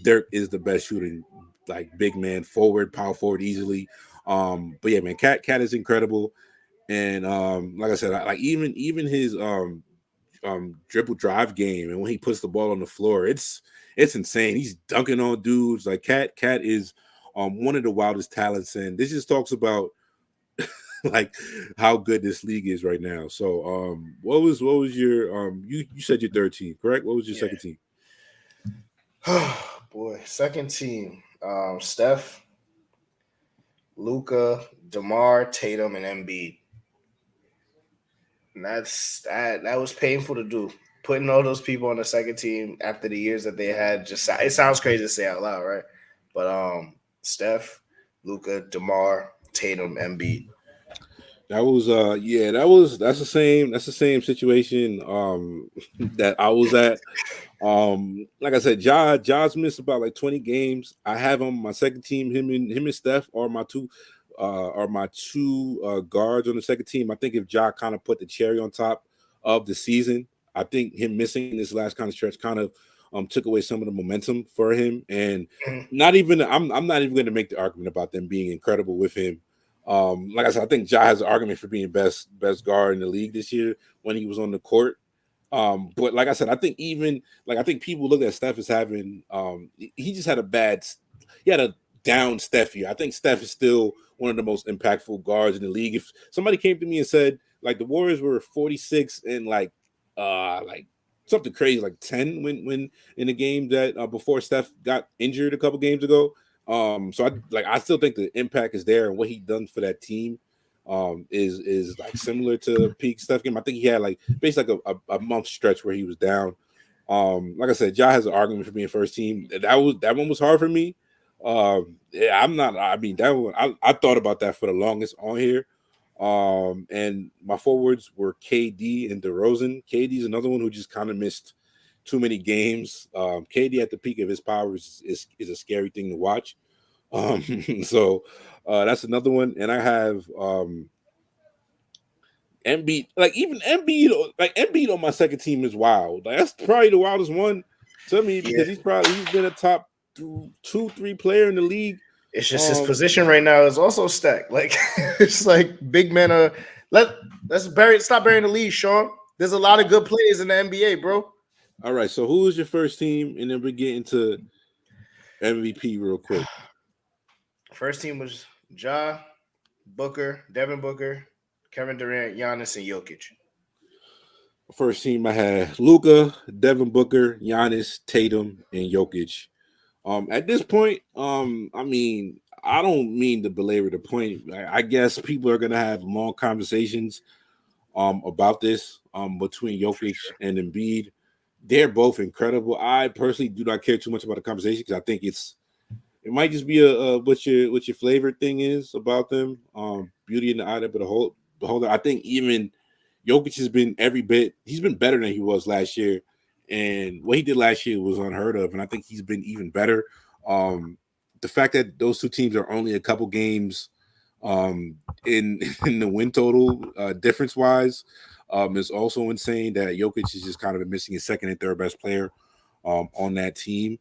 Dirk is the best shooting like big man forward, power forward easily. But yeah, man, Cat is incredible, and like I said, like even his dribble drive game and when he puts the ball on the floor, it's insane. He's dunking on dudes. Like Cat is one of the wildest talents, and this just talks about like how good this league is right now. So what was your you said your third team, correct? What was your Yeah. second team? Boy, second team. Steph, Luca, DeMar, Tatum, and Embiid. And that was painful to do. Putting all those people on the second team after the years that they had, just it sounds crazy to say out loud, right? But Steph, Luca, DeMar, Tatum, Embiid. That was that's the same situation that I was at. Like I said, Ja's missed about like 20 games. I have him my second team. Him and Steph are my two. are my two guards on the second team. I think if Ja kind of put the cherry on top of the season, I think him missing this last kind of stretch kind of took away some of the momentum for him. And Mhm. not even I'm not even going to make the argument about them being incredible with him. Like I said, I think Ja has an argument for being best guard in the league this year when he was on the court. But like I said, I think even like I think people look at Steph as having he just had a he had a down Steph here. I think Steph is still one of the most impactful guards in the league. If somebody came to me and said like the Warriors were 46 and like something crazy like 10 when in the game that before Steph got injured a couple games ago. So I still think the impact is there and what he done for that team is like similar to peak Steph game. I think he had like basically like a month stretch where he was down. Like I said, Ja has an argument for being first team. That one was hard for me. Yeah, I'm not. I mean, that one I thought about that for the longest on here. And my forwards were KD and DeRozan. KD's another one who just kind of missed too many games. KD at the peak of his powers is a scary thing to watch. Um, so that's another one. And I have Embiid, like even Embiid, like Embiid on my second team is wild. Like that's probably the wildest one to me Yeah, because he's been a top 2, 3 player in the league. it's just his Um, position right now is also stacked. Like it's like big men are let stop burying the lead, Sean. There's a lot of good players in the NBA, bro. all right, so who is your first team? And then we get into MVP real quick. First team was Ja, Booker, Devin Booker, Kevin Durant, Giannis, and Jokic. First team I had Luca, Devin Booker, Giannis, Tatum, and Jokic. At this point, I mean, I don't mean to belabor the point. I guess people are gonna have long conversations about this between For Jokic sure. and Embiid. They're both incredible. I personally do not care too much about the conversation because I think it might just be a what your favorite thing is about them. Beauty in the eye of the beholder. I think even Jokic has been every bit. He's been better than he was last year, and what he did last year was unheard of. And I think he's been even better. Um, the fact that those two teams are only a couple games in in the win total difference wise is also insane. That Jokic is just kind of missing his second and third best player on that team.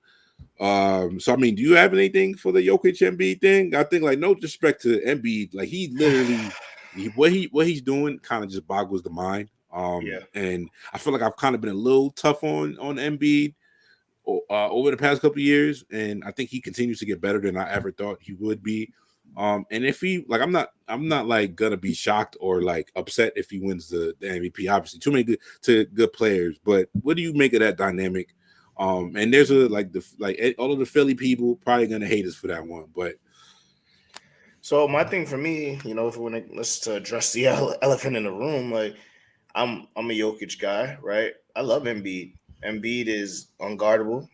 So I mean, do you have anything for the Jokic Embiid thing? I think like no disrespect to Embiid, like he literally what he's doing kind of just boggles the mind. Yeah. And I feel like I've kind of been a little tough on Embiid over the past couple of years, and I think he continues to get better than I ever thought he would be. And if he like, I'm not like gonna be shocked or like upset if he wins the MVP. Obviously, too many good players. But what do you make of that dynamic? And there's a all of the Philly people probably gonna hate us for that one, but So my thing for me, if we want to let's to address the elephant in the room, like I'm a Jokic guy, right? I love Embiid. Embiid is unguardable.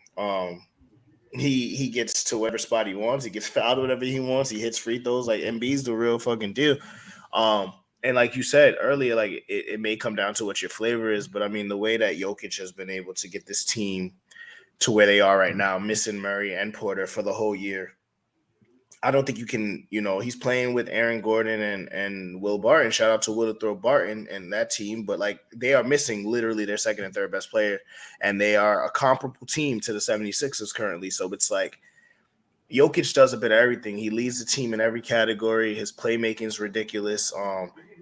He gets to whatever spot he wants. He gets fouled whatever he wants. He hits free throws. Like Embiid's the real fucking deal. Um, and like you said earlier, like it may come down to what your flavor is, but I mean the way that Jokic has been able to get this team to where they are right now, missing Murray and Porter for the whole year. I don't think you can, he's playing with Aaron Gordon and Will Barton. Shout out to Will Throw Barton and that team, but like they are missing literally their second and third best player, and they are a comparable team to the 76ers currently. So it's like Jokic does a bit of everything. He leads the team in every category. His playmaking is ridiculous.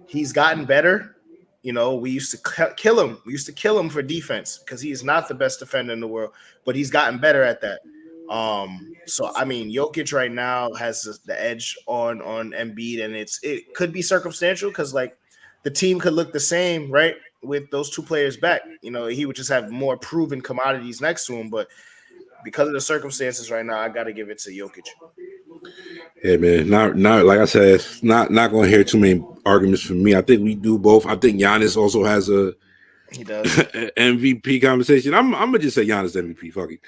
He's gotten better. We used to kill him. We used to kill him for defense because he is not the best defender in the world, but he's gotten better at that. So I mean, Jokic right now has the edge on Embiid, and it could be circumstantial because like the team could look the same, right, with those two players back. He would just have more proven commodities next to him, but because of the circumstances right now, I got to give it to Jokic. yeah, man, not like I said, not gonna hear too many arguments from me. I think we do both. I think Giannis also has a He does. MVP conversation. I'm gonna just say Giannis MVP. Fuck it.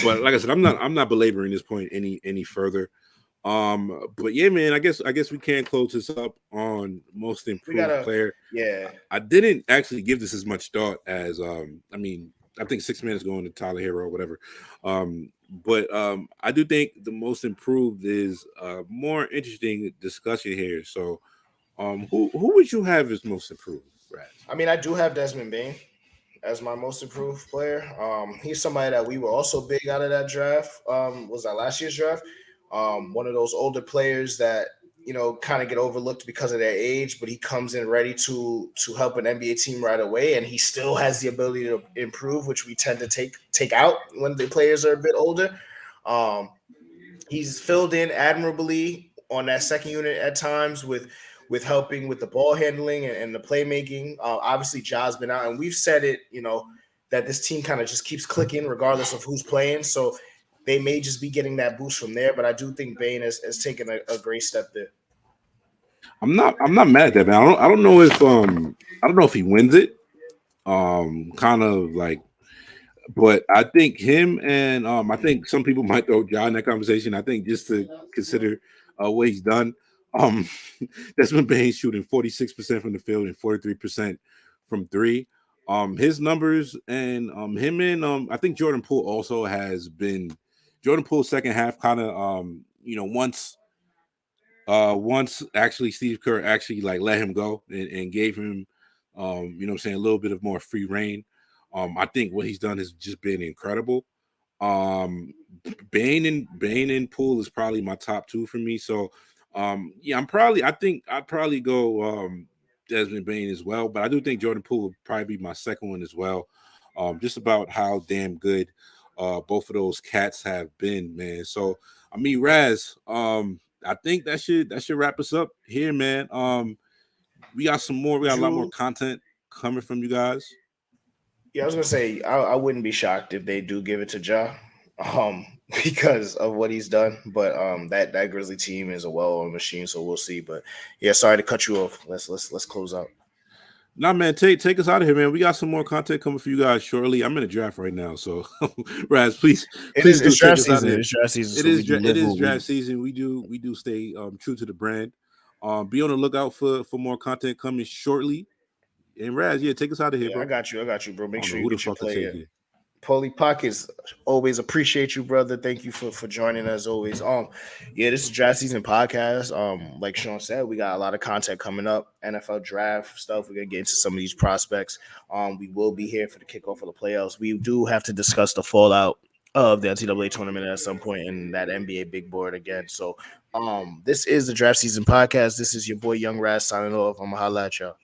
But like I said, I'm not belaboring this point any further. But yeah, man, I guess we can close this up on most We improved gotta, player. yeah, I didn't actually give this as much thought as I mean, I think 6 minutes going to Tyler Hero or whatever. But I do think the most improved is a more interesting discussion here. So, who would you have as most improved, Raz? I mean, I do have Desmond Bain as my most improved player. He's somebody that we were also big out of that draft. Was that last year's draft? One of those older players that kind of get overlooked because of their age, but he comes in ready to help an NBA team right away, and he still has the ability to improve, which we tend to take out when the players are a bit older. Um, he's filled in admirably on that second unit at times with helping with the ball handling and the playmaking. Obviously, Ja's been out, and we've said it, that this team kind of just keeps clicking regardless of who's playing. So they may just be getting that boost from there. But I do think Bain has taken a great step there. I'm not mad at that, man. I don't know if I don't know if he wins it. Kind of like, but I think him and I think some people might throw John in that conversation. I think just to consider what he's done. Um, Desmond Bain shooting 46% from the field and 43% from three. His numbers and him and I think Jordan Poole also has been Jordan Poole's second half kind of once actually Steve Kerr actually like let him go and gave him what I'm saying, a little bit of more free reign. I think what he's done has just been incredible. Um, Bain and Poole is probably my top two for me. So, yeah, I think I'd probably go Desmond Bain as well, but I do think Jordan Poole would probably be my second one as well. Just about how damn good both of those cats have been, man. So, I mean, Raz, I think that should wrap us up here, man. We got some more. We got a lot more Drew, content coming from you guys. yeah, I was gonna say I wouldn't be shocked if they do give it to Ja, um, because of what he's done. But that Grizzly team is a well-oiled machine, so we'll see. But yeah, sorry to cut you off. Let's close out. Nah, man, take us out of here, man. We got some more content coming for you guys shortly. I'm in a draft right now, so Raz, please do It's take draft us out of season. here. It's draft season, It so we is do it live is what we. draft season. We do stay true to the brand. Be on the lookout for more content coming shortly. And Raz, yeah, take us out of here, Yeah, bro. I got you, bro. I Make don't sure know you who the get your fuck to play take in. it. Polly Pockets, always appreciate you, brother. Thank you for joining us always. Yeah, this is draft season podcast. Like Sean said, we got a lot of content coming up. NFL draft stuff. We're gonna get into some of these prospects. We will be here for the kickoff of the playoffs. We do have to discuss the fallout of the NCAA tournament at some point in that NBA big board again. So, this is the draft season podcast. This is your boy Young Raz signing off. I'm gonna holla at y'all.